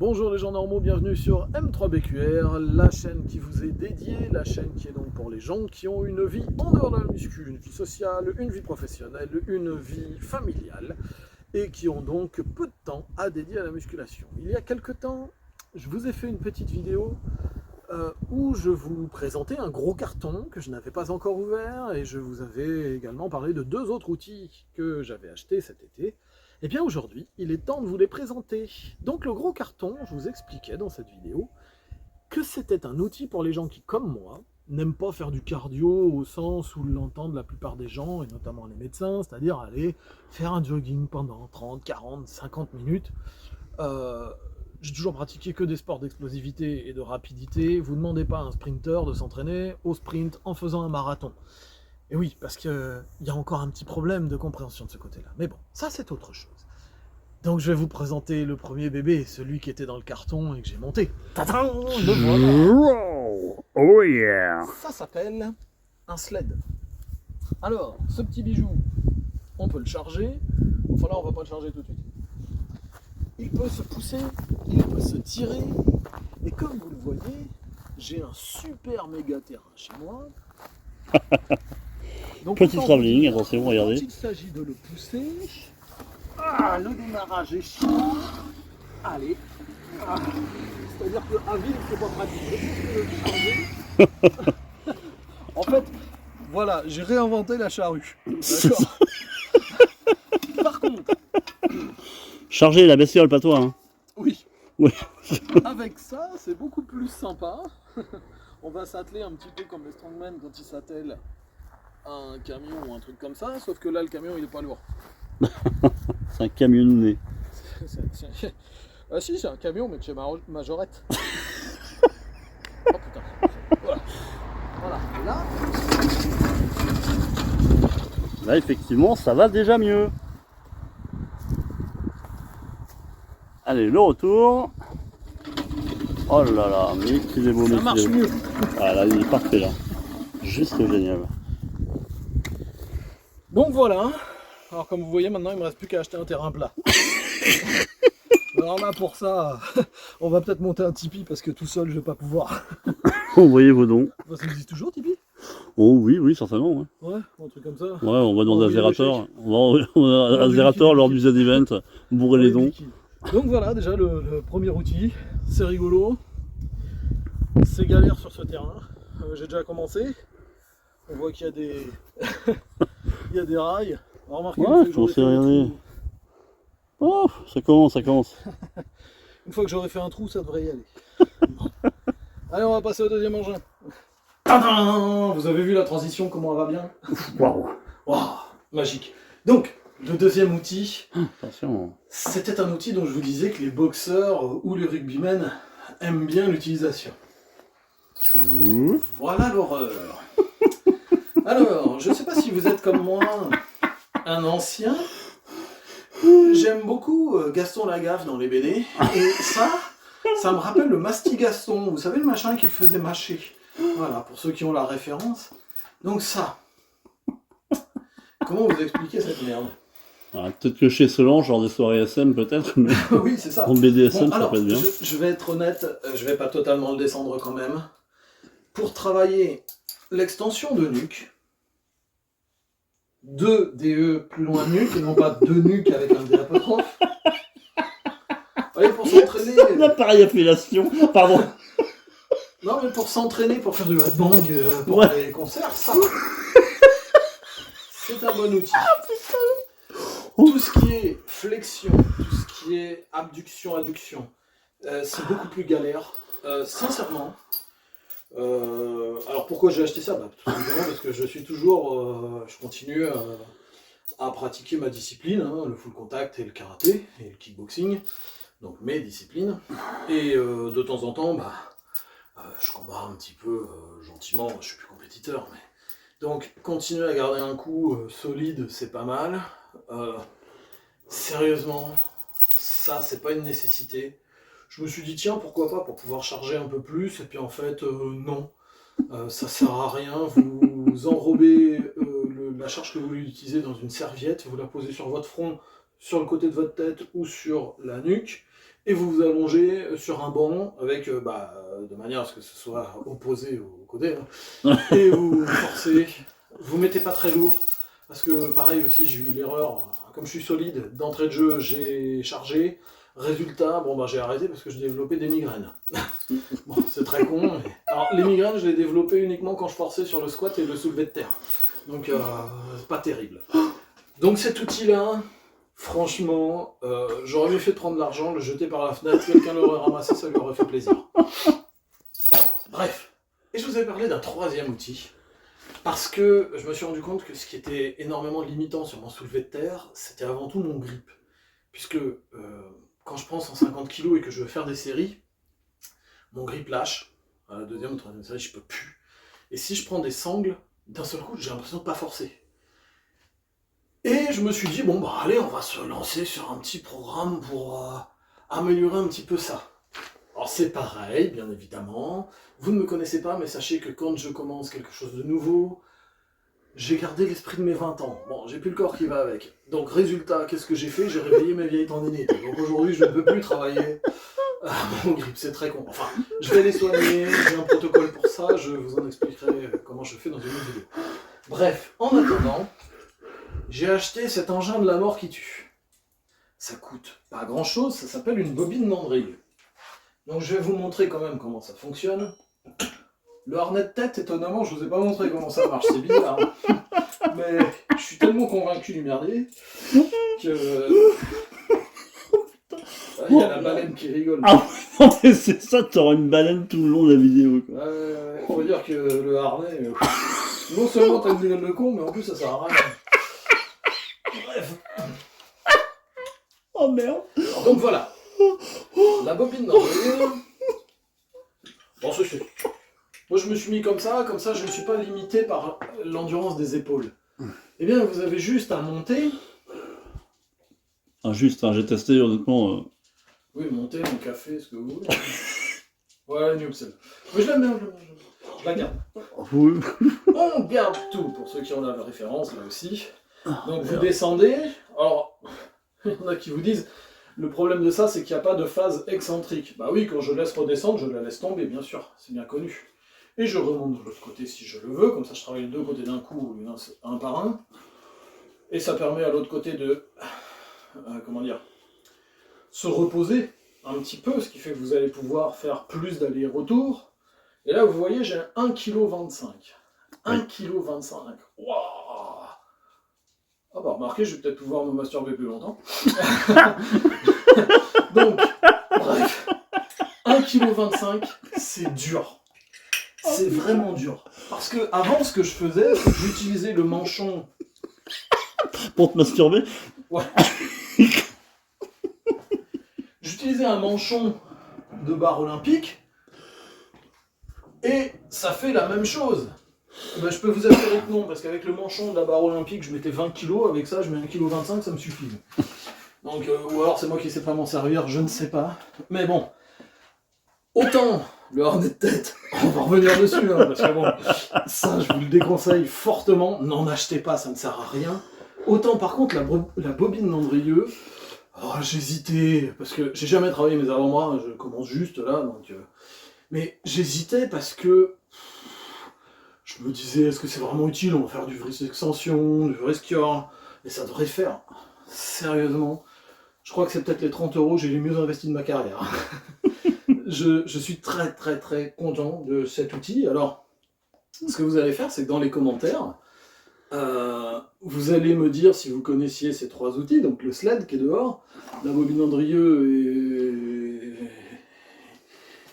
Bonjour les gens normaux, bienvenue sur M3BQR, la chaîne qui vous est dédiée, la chaîne qui est donc pour les gens qui ont une vie en dehors de la muscu, une vie sociale, une vie professionnelle, une vie familiale, et qui ont donc peu de temps à dédier à la musculation. Il y a quelques temps, je vous ai fait une petite vidéo où je vous présentais un gros carton que je n'avais pas encore ouvert, et je vous avais également parlé de deux autres outils que j'avais achetés cet été. Et bien aujourd'hui, il est temps de vous les présenter. Donc le gros carton, je vous expliquais dans cette vidéo que c'était un outil pour les gens qui, comme moi, n'aiment pas faire du cardio au sens où l'entendent la plupart des gens, et notamment les médecins, c'est-à-dire aller faire un jogging pendant 30, 40, 50 minutes. J'ai toujours pratiqué que des sports d'explosivité et de rapidité. Vous ne demandez pas à un sprinter de s'entraîner au sprint en faisant un marathon. Et oui, parce qu'il y a encore un petit problème de compréhension de ce côté-là. Mais bon, ça c'est autre chose. Donc je vais vous présenter le premier bébé, celui qui était dans le carton et que j'ai monté. Tadam, le voilà. Oh yeah. Ça s'appelle un sled. Alors, ce petit bijou, on peut le charger. Enfin là, on va pas le charger tout de suite. Il peut se pousser, il peut se tirer. Et comme vous le voyez, j'ai un super méga terrain chez moi. Donc, Petit travelling, attention, regardez. Quand il s'agit de le pousser, le démarrage est chiant. Allez. C'est-à-dire qu'à ville, c'est pas pratique. En fait, voilà, j'ai réinventé la charrue. D'accord. Par contre, Charger la bestiole, pas toi. Hein. oui. Oui. Avec ça, c'est beaucoup plus sympa. On va s'atteler un petit peu comme les strongmen quand ils s'attellent à un camion ou un truc comme ça, sauf que là, le camion, il est pas lourd. C'est un camionnounet. Ah si, c'est un camion, mais de chez Majorette. Oh putain. Voilà. Voilà. Et là, Là, effectivement, ça va déjà mieux. Allez, le retour. Oh là là, mais qu'il est beau, mais ça marche qu'il est beau. mieux. Ah là, il est parfait là. Juste génial. Donc voilà. Alors comme vous voyez, maintenant, il me reste plus qu'à acheter un terrain plat. Alors là, pour ça, on va peut-être monter un Tipeee parce que tout seul, je vais pas pouvoir. Envoyez vos dons. Ça existe toujours, Tipeee? Oh oui, oui, certainement. Ouais, Ouais, un truc comme ça. ouais, on va demander à Envoyer Zerator. des On va à Zerator lors du Z-Event, bourrer les dons. Donc voilà, déjà le premier outil, c'est rigolo. C'est galère sur ce terrain. J'ai déjà commencé. On voit qu'il y a des il y a des rails. Remarquez, Ouais, je commence à regarder. Oh, ça commence, ça commence. Une fois que j'aurai fait un trou, ça devrait y aller. Bon. Allez, on va passer au deuxième engin. Tadam! Vous avez vu la transition, comment elle va bien? Waouh. Waouh, magique. Donc, le deuxième outil, Attention. c'était un outil dont je vous disais que les boxeurs ou les rugbymen aiment bien l'utilisation. Voilà l'horreur. Alors, je ne sais pas si vous êtes comme moi un ancien. J'aime beaucoup Gaston Lagaffe dans les BD. Et ça me rappelle le Mastigaston. Vous savez le machin qu'il faisait mâcher. Voilà, pour ceux qui ont la référence. Donc ça. Comment vous expliquer cette merde? Peut-être que chez Solange, genre des soirées SM peut-être, mais Oui, c'est ça. en BDSM, Bon, alors, ça peut être bien. je vais être honnête, je vais pas totalement le descendre quand même. Pour travailler l'extension de nuque, 2 DE plus loin de nuque, et non pas 2 nuques avec un D apostrophe. Vous voyez, pour s'entraîner. L'appareil appellation, pardon. Non, mais pour s'entraîner, pour faire du headbang, pour Ouais. les concerts, ça. C'est un bon outil. Tout ce qui est flexion, tout ce qui est abduction, adduction, c'est beaucoup plus galère. Sincèrement. Alors pourquoi j'ai acheté ça? Tout simplement parce que je continue à pratiquer ma discipline, hein, le full contact et le karaté et le kickboxing, donc mes disciplines. Et de temps en temps, je combats un petit peu gentiment, je suis plus compétiteur, mais donc continuer à garder un coup solide, c'est pas mal. Sérieusement, ça c'est pas une nécessité. Je me suis dit tiens pourquoi pas pour pouvoir charger un peu plus et puis en fait non, ça sert à rien. Vous enrobez la charge que vous voulez utiliser dans une serviette, vous la posez sur votre front, sur le côté de votre tête ou sur la nuque et vous vous allongez sur un banc avec, de manière à ce que ce soit opposé au côté, hein, et vous forcez, vous mettez pas très lourd, parce que pareil aussi j'ai eu l'erreur, comme je suis solide, d'entrée de jeu j'ai chargé, résultat, j'ai arrêté parce que je développais des migraines. Bon, c'est très con, mais... Alors les migraines je les développais uniquement quand je forçais sur le squat et le soulevé de terre, donc c'est pas terrible. Donc cet outil-là, franchement, j'aurais mieux fait de prendre l'argent, le jeter par la fenêtre, quelqu'un l'aurait ramassé, ça lui aurait fait plaisir. Bref, et je vous ai parlé d'un troisième outil, parce que je me suis rendu compte que ce qui était énormément limitant sur mon soulevé de terre, c'était avant tout mon grip. Puisque quand je prends 150 kg et que je veux faire des séries, mon grip lâche. À la deuxième ou troisième série, je peux plus. Et si je prends des sangles, d'un seul coup, j'ai l'impression de pas forcer. Et je me suis dit, allez, on va se lancer sur un petit programme pour améliorer un petit peu ça. Alors c'est pareil, bien évidemment. Vous ne me connaissez pas, mais sachez que quand je commence quelque chose de nouveau, j'ai gardé l'esprit de mes 20 ans. Bon, j'ai plus le corps qui va avec. Donc résultat, qu'est-ce que j'ai fait? J'ai réveillé mes vieilles tendinites. Donc aujourd'hui, je ne peux plus travailler mon grip, c'est très con. Enfin, je vais les soigner, j'ai un protocole pour ça, je vous en expliquerai comment je fais dans une autre vidéo. Bref, en attendant, j'ai acheté cet engin de la mort qui tue. Ça coûte pas grand chose, ça s'appelle une bobine d'Andrieux. Donc je vais vous montrer quand même comment ça fonctionne. Le harnais de tête, étonnamment, je vous ai pas montré comment ça marche, c'est bizarre. Hein. Mais je suis tellement convaincu du merdier que... Il y a la baleine qui rigole. Ah non, mais c'est ça, t'auras une baleine tout le long de la vidéo, quoi. Faut dire que le harnais... non seulement t'as une gueule de con, mais en plus ça sert à rien. Bref. Oh merde. Donc voilà. La bobine d'Andrieux. Bon, c'est... Moi je me suis mis comme ça je ne suis pas limité par l'endurance des épaules. Eh bien vous avez juste à monter. J'ai testé honnêtement. Oui, monter, mon café, ce que vous voulez. Ouais, Newxel. Mais je l'aime bien, je la garde. Oui. On garde tout, pour ceux qui ont la référence là aussi. Donc vous descendez. Alors, il y en a qui vous disent, le problème de ça c'est qu'il n'y a pas de phase excentrique. Bah oui, quand je laisse redescendre, je la laisse tomber, bien sûr, c'est bien connu. Et je remonte de l'autre côté si je le veux, comme ça je travaille les deux côtés d'un coup, un par un. Et ça permet à l'autre côté de, se reposer un petit peu, ce qui fait que vous allez pouvoir faire plus d'allers-retours. Et là vous voyez, j'ai 1,25 kg. 1,25 kg. Waouh! Ah bah remarquez, je vais peut-être pouvoir me masturber plus longtemps. Donc, bref, 1,25 kg, c'est dur. C'est vraiment dur. Parce que avant, ce que je faisais, c'est que j'utilisais le manchon. Pour te masturber? Ouais. J'utilisais un manchon de barre olympique. Et ça fait la même chose. Ben, je peux vous assurer que non, parce qu'avec le manchon de la barre olympique, je mettais 20 kg. Avec ça, je mets 1,25 kg, ça me suffit. Donc, ou alors c'est moi qui sais pas m'en servir, je ne sais pas. Mais bon. Autant le harnais de tête, on va revenir dessus, hein, parce que bon, ça je vous le déconseille fortement, n'en achetez pas, ça ne sert à rien. Autant par contre la bobine d'Andrieux, j'hésitais, parce que j'ai jamais travaillé mes avant-bras, je commence juste là, donc... mais j'hésitais parce que je me disais, est-ce que c'est vraiment utile, on va faire du vrai extension, du vrai skieur, et ça devrait faire, sérieusement, je crois que c'est peut-être les 30 €, j'ai les mieux investis de ma carrière. Je suis très très très content de cet outil. Alors, ce que vous allez faire, c'est que dans les commentaires, vous allez me dire si vous connaissiez ces trois outils, donc le sled qui est dehors, la bobine d'Andrieux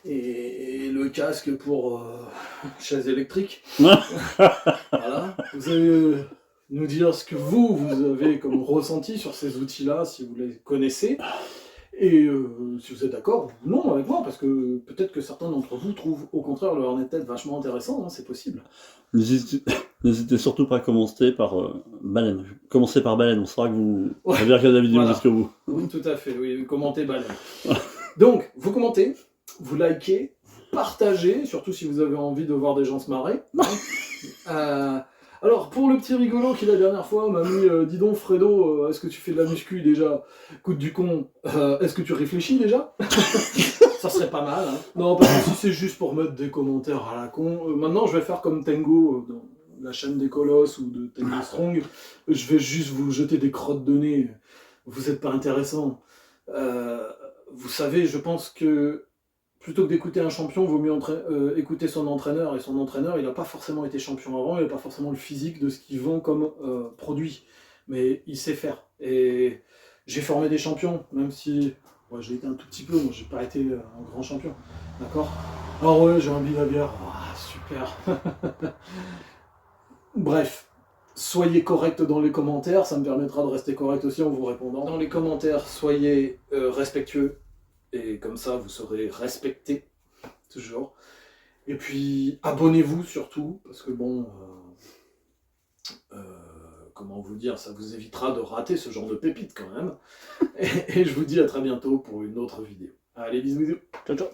et le casque pour chaise électrique. Voilà. Vous allez nous dire ce que vous avez comme ressenti sur ces outils-là, si vous les connaissez. Et si vous êtes d'accord ou non avec moi, parce que peut-être que certains d'entre vous trouvent au contraire le harnais de tête vachement intéressant, hein, c'est possible. N'hésitez surtout pas à commencer par baleine. Commencez par baleine, on saura que vous avez regardé la vidéo jusqu'au bout. Oui, tout à fait, oui, commentez baleine. Donc, vous commentez, vous likez, vous partagez, surtout si vous avez envie de voir des gens se marrer. Alors, pour le petit rigolo qui la dernière fois m'a mis dis donc Fredo, est-ce que tu fais de la muscu déjà? Coup du con, est-ce que tu réfléchis déjà? Ça serait pas mal, hein. Non, parce que si c'est juste pour mettre des commentaires à la con, maintenant je vais faire comme Tengo dans la chaîne des Colosses ou de Tengo Strong. Je vais juste vous jeter des crottes de nez. Vous êtes pas intéressant. Vous savez, je pense que plutôt que d'écouter un champion, vaut mieux écouter son entraîneur. Et son entraîneur, il n'a pas forcément été champion avant, il n'a pas forcément le physique de ce qu'il vend comme produit. Mais il sait faire. Et j'ai formé des champions, même si ouais, j'ai été un tout petit peu, moi j'ai pas été un grand champion. D'accord? Alors ouais, j'ai un billet à bière. Ah, super. Bref. Soyez correct dans les commentaires, ça me permettra de rester correct aussi en vous répondant. Dans les commentaires, soyez respectueux, et comme ça vous serez respecté, toujours. Et puis abonnez-vous surtout, parce que bon, comment vous dire, ça vous évitera de rater ce genre de pépites quand même. Et je vous dis à très bientôt pour une autre vidéo. Allez, bisous bisous. Ciao, ciao.